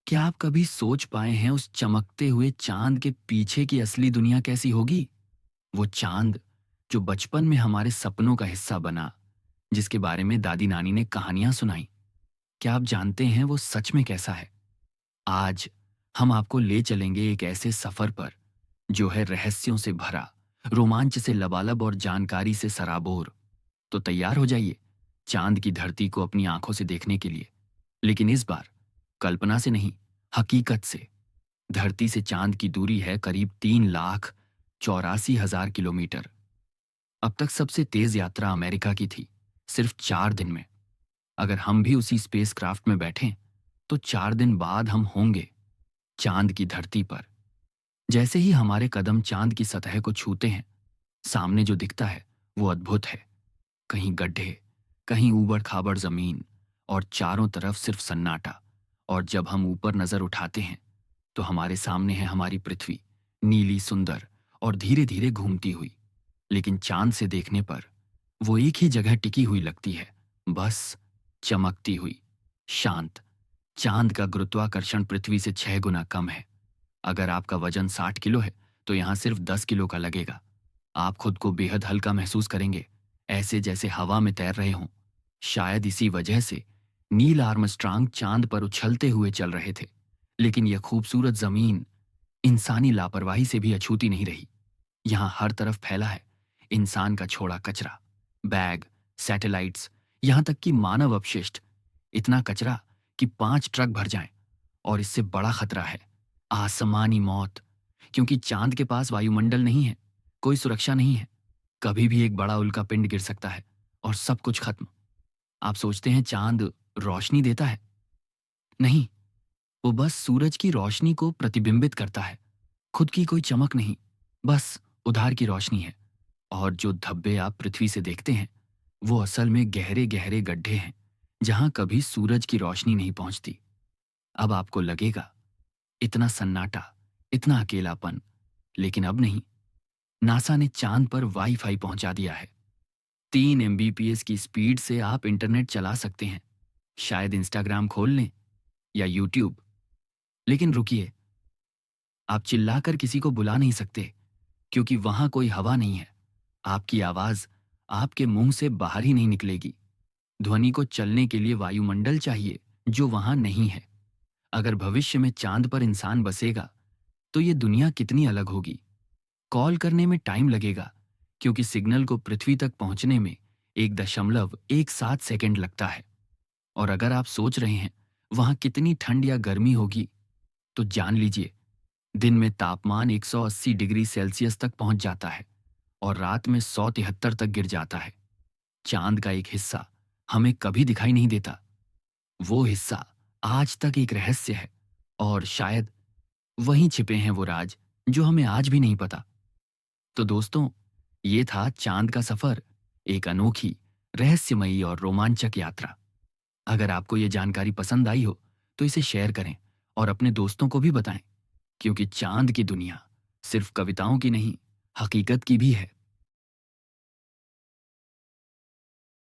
क्या आप कभी सोच पाए हैं उस चमकते हुए चांद के पीछे की असली दुनिया कैसी होगी? वो चांद जो बचपन में हमारे सपनों का हिस्सा बना, जिसके बारे में दादी नानी ने कहानियां सुनाई। क्या आप जानते हैं वो सच में कैसा है? आज हम आपको ले चलेंगे एक ऐसे सफर पर जो है रहस्यों से भरा, रोमांच से लबालब और जानकारी से सराबोर। तो तैयार हो जाइए चांद की धरती को अपनी आंखों से देखने के लिए, लेकिन इस बार कल्पना से नहीं, हकीकत से। धरती से चांद की दूरी है करीब 3,84,000 किलोमीटर। अब तक सबसे तेज यात्रा अमेरिका की थी, सिर्फ 4 दिन में। अगर हम भी उसी स्पेसक्राफ्ट में बैठें तो 4 दिन बाद हम होंगे चांद की धरती पर। जैसे ही हमारे कदम चांद की सतह को छूते हैं, सामने जो दिखता है वो अद्भुत है। कहीं गड्ढे, कहीं ऊबड़ खाबड़ जमीन, और चारों तरफ सिर्फ सन्नाटा। और जब हम ऊपर नजर उठाते हैं तो हमारे सामने है हमारी पृथ्वी, नीली, सुंदर और धीरे धीरे घूमती हुई। लेकिन चांद से देखने पर वो एक ही जगह टिकी हुई लगती है, बस चमकती हुई, शांत। चांद का गुरुत्वाकर्षण पृथ्वी से 6 गुना कम है। अगर आपका वजन 60 किलो है तो यहाँ सिर्फ 10 किलो का लगेगा। आप खुद को बेहद हल्का महसूस करेंगे, ऐसे जैसे हवा में तैर रहे हों। शायद इसी वजह से नील आर्मस्ट्रांग चांद पर उछलते हुए चल रहे थे। लेकिन यह खूबसूरत जमीन इंसानी लापरवाही से भी अछूती नहीं रही। यहाँ हर तरफ फैला है इंसान का छोड़ा कचरा, बैग, सैटेलाइट्स, यहाँ तक कि मानव अपशिष्ट। इतना कचरा कि 5 ट्रक भर जाएं। और इससे बड़ा खतरा है आसमानी मौत, क्योंकि चांद के पास वायुमंडल नहीं है, कोई सुरक्षा नहीं है। कभी भी एक बड़ा उल्का पिंड गिर सकता है और सब कुछ खत्म। आप सोचते हैं चांद रोशनी देता है? नहीं, वो बस सूरज की रोशनी को प्रतिबिंबित करता है, खुद की कोई चमक नहीं, बस उधार की रोशनी है। और जो धब्बे आप पृथ्वी से देखते हैं वो असल में गहरे गहरे गड्ढे हैं, जहां कभी सूरज की रोशनी नहीं पहुंचती। अब आपको लगेगा इतना सन्नाटा, इतना अकेलापन, लेकिन अब नहीं। नासा ने चांद पर वाईफाई पहुंचा दिया है। 3 MBPS की स्पीड से आप इंटरनेट चला सकते हैं, शायद इंस्टाग्राम खोल लें या यूट्यूब। लेकिन रुकिए, आप चिल्लाकर किसी को बुला नहीं सकते, क्योंकि वहां कोई हवा नहीं है। आपकी आवाज आपके मुंह से बाहर ही नहीं निकलेगी। ध्वनि को चलने के लिए वायुमंडल चाहिए, जो वहां नहीं है। अगर भविष्य में चांद पर इंसान बसेगा तो ये दुनिया कितनी अलग होगी। कॉल करने में टाइम लगेगा, क्योंकि सिग्नल को पृथ्वी तक पहुंचने में 1.17 सेकंड लगता है। और अगर आप सोच रहे हैं वहां कितनी ठंड या गर्मी होगी, तो जान लीजिए दिन में तापमान 180 डिग्री सेल्सियस तक पहुंच जाता है और रात में 173 तक गिर जाता है। चांद का एक हिस्सा हमें कभी दिखाई नहीं देता। वो हिस्सा आज तक एक रहस्य है, और शायद वहीं छिपे हैं वो राज जो हमें आज भी नहीं पता। तो दोस्तों, ये था चांद का सफर, एक अनोखी, रहस्यमयी और रोमांचक यात्रा। अगर आपको ये जानकारी पसंद आई हो तो इसे शेयर करें और अपने दोस्तों को भी बताएं, क्योंकि चांद की दुनिया सिर्फ कविताओं की नहीं, हकीकत की भी है।